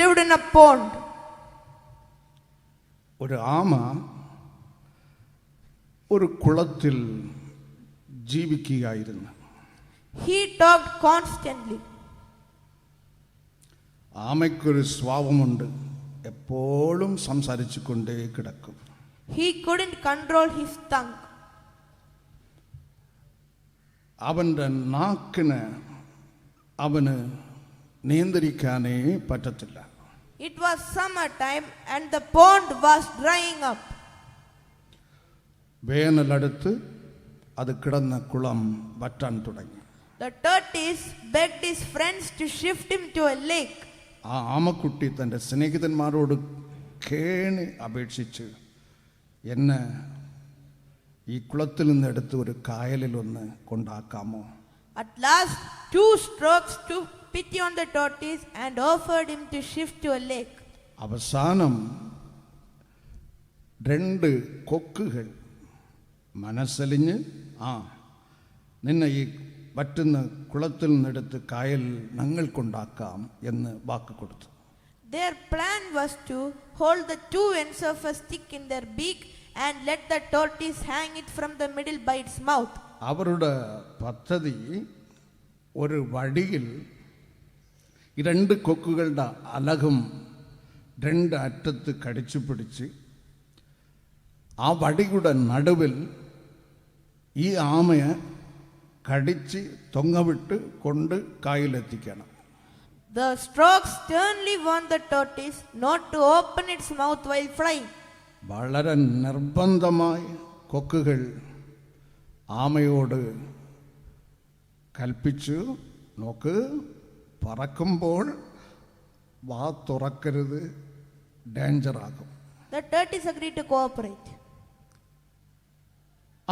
lived in a pond. ഒരു ആമ ഒരു കുളത്തിൽ ജീവിക്കുകയായിരുന്നു. He talked constantly. ആമയ്ക്കൊരു സ്വഭാവമുണ്ട്, എപ്പോഴും സംസാരിച്ചു കൊണ്ടേ കിടക്കും. He couldn't control his tongue. അവൻ്റെ നാക്കിന് അവന് നിയന്ത്രിക്കാനേ പറ്റത്തില്ല. It was summertime and the pond was drying up. വേനലടുത്ത് അത് കിടന്ന കുളം വറ്റാൻ തുടങ്ങി. The tortoise begged his friends to shift him to a lake. ആ ആമക്കുട്ടി തൻ്റെ സ്നേഹിതന്മാരോട് കേണി അപേക്ഷിച്ച്, എന്നെ ഈ കുളത്തിൽ നിന്ന് എടുത്ത് ഒരു കായലിലൊന്ന് കൊണ്ടാക്കാമോ? At last, 2 storks took pity on the tortoise and offered him to shift to a lake. അവസാനം 2 കൊക്കുകൾ മനസ്സലിഞ്ഞ്, നിന്നെ ഈ വറ്റുന്ന കുളത്തിൽ നിന്നെടുത്ത് കായൽ ഞങ്ങൾ കൊണ്ടാക്കാം എന്ന് വാക്ക് കൊടുത്തു. Their plan was to hold the 2 ends of a stick in their beak and let the tortoise hang it from the middle by its mouth. അവരുടെ പദ്ധതി ഒരു വടിയിൽ 2 കൊക്കുകളുടെ അലകും 2 അറ്റത്ത് കടിച്ചു പിടിച്ച് ആ വടിയുടെ നടുവിൽ ഈ ആമയെ കടിച്ച് തൊങ്ങവിട്ട് കൊണ്ട് കായലെത്തിക്കണം. The storks sternly warned the tortoise not to open its mouth while flying. വളരെ നിർബന്ധമായി കൊക്കുകൾ ആമയോട് കൽപ്പിച്ചു, നോക്ക്, പറക്കുമ്പോൾ വാ തുറക്കരുത്, ഡേഞ്ചറാകും. The tortoise agreed to cooperate.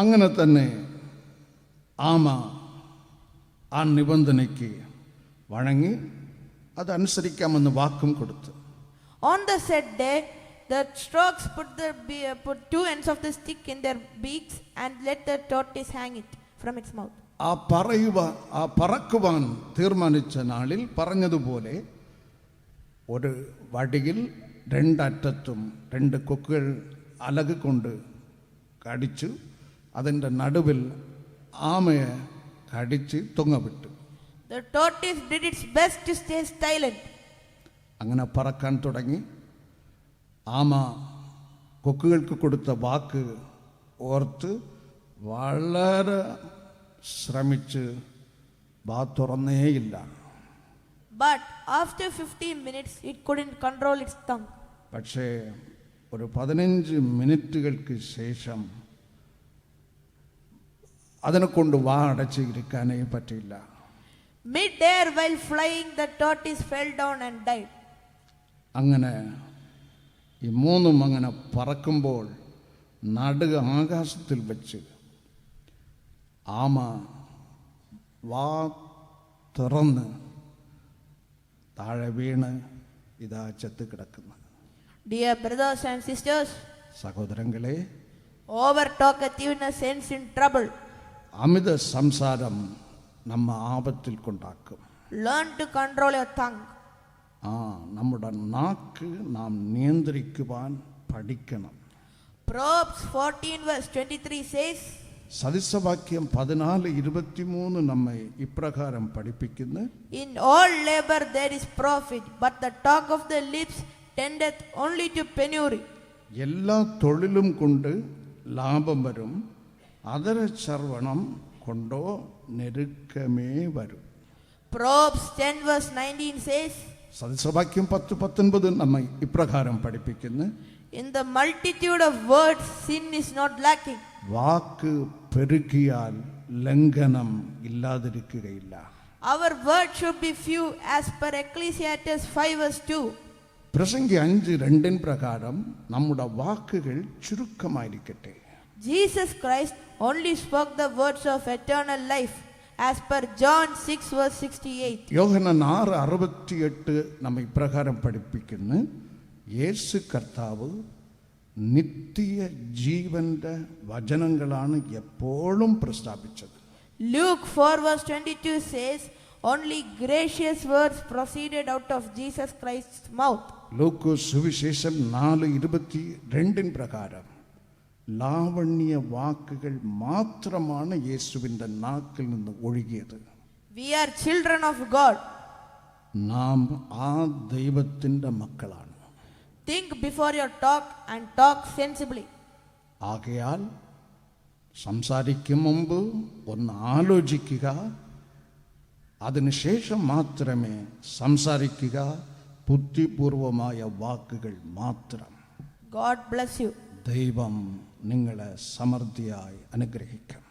അങ്ങനെ തന്നെ ആമ ആ നിബന്ധനയ്ക്ക് വഴങ്ങി അതനുസരിക്കാമെന്ന് വാക്കും കൊടുത്തു. On the said day, the storks put 2 ends of the stick in their beaks and let the tortoise hang it from its mouth. ആ പറക്കുവാൻ തീർമാനിച്ച നാളിൽ പറഞ്ഞതുപോലെ ഒരു വടിയിൽ 2 അറ്റത്തും 2 കൊക്കുകൾ അലക് കൊണ്ട് കടിച്ചു, അതിൻ്റെ നടുവിൽ ആമയെ കടിച്ച് തൊങ്ങവിട്ടു. The tortoise did its best to stay silent. അങ്ങനെ പറക്കാൻ തുടങ്ങി. ആമ കൊക്കുകൾക്ക് കൊടുത്ത വാക്ക് ഓർത്ത് വളരെ ശ്രമിച്ച് വാ തുറന്നേയില്ല. But after 15 minutes, it couldn't control its tongue. പക്ഷേ ഒരു 15 മിനിറ്റുകൾക്ക് ശേഷം അതിനെ കൊണ്ട് വാ അടച്ചിരിക്കാനേ പറ്റില്ല. Mid-air while flying, the tortoise fell down and died. അങ്ങനെ ഈ 3 അങ്ങനെ പറക്കുമ്പോൾ നടുക ആകാശത്തിൽ വെച്ച് ആമ വാ തുറന്ന് താഴെ വീണ് ഇതാ ചത്ത് കിടക്കുന്നു. Dear brothers and sisters, സഹോദരങ്ങളെ, over talkativeness ends in trouble. അമിത സംസാരം നമ്മ ആപത്തിൽ കൊണ്ടാക്കും. Learn to control your tongue. നമ്മുടെ നാക്ക് നാം നിയന്ത്രിക്കുവാൻ പഠിക്കണം. Proverbs 14 verse 23 says, സദൃശവാക്യം 14:23 നമ്മെ ഇപ്രകാരം പഠിപ്പിക്കുന്നു, In all labor there is profit, but the talk of the lips tendeth only to penury. എല്ലാ തൊഴിലും കൊണ്ട് ലാഭം വരും, അതര ചർവണം കൊണ്ടോ നെരുക്കമേ വരും. Proverbs 10 verse 19 says, സദൃശവാക്യം 10:19 നമ്മെ ഇപ്രകാരം പഠിപ്പിക്കുന്നു, In the multitude of words sin is not lacking. വാക്ക് പെരുകിയാൽ ലംഘനം ഇല്ലാതിരിക്കുകയില്ല. Our words should be few as per Ecclesiastes 5 verse 2. പ്രസംഗി 5:2 പ്രകാരം നമ്മുടെ വാക്കുകൾ ചുരുക്കമായിരിക്കട്ടെ. Jesus Christ only spoke the words of eternal life as per John 6 verse 68. യോഹന്നാൻ 6:68 നമ്മെ ഇപ്രകാരം പഠിപ്പിക്കുന്നു, യേശു കർത്താവ് നിത്യ ജീവന്റെ വചനങ്ങളാണ് എപ്പോഴും പ്രസ്താവിച്ചത്. Luke 4 verse 22 says, Only gracious words proceeded out of Jesus Christ's mouth. ലൂക്കോസ് സുവിശേഷം 4:22 പ്രകാരം ലാവണ്യ വാക്കുകൾ മാത്രമാണ് യേശുവിൻ്റെ നാക്കിൽ നിന്ന് ഒഴുകിയത്. We are children of God. നാം ആ ദൈവത്തിൻ്റെ മക്കളാണ്. Think before you talk and talk sensibly. ആകയാൽ സംസാരിക്കും മുമ്പ് ഒന്ന് ആലോചിക്കുക, അതിനുശേഷം മാത്രമേ സംസാരിക്കുക. ബുദ്ധിപൂർവമായ വാക്കുകൾ മാത്രം. God bless you. ദൈവം നിങ്ങളെ സമൃദ്ധിയായി അനുഗ്രഹിക്കും.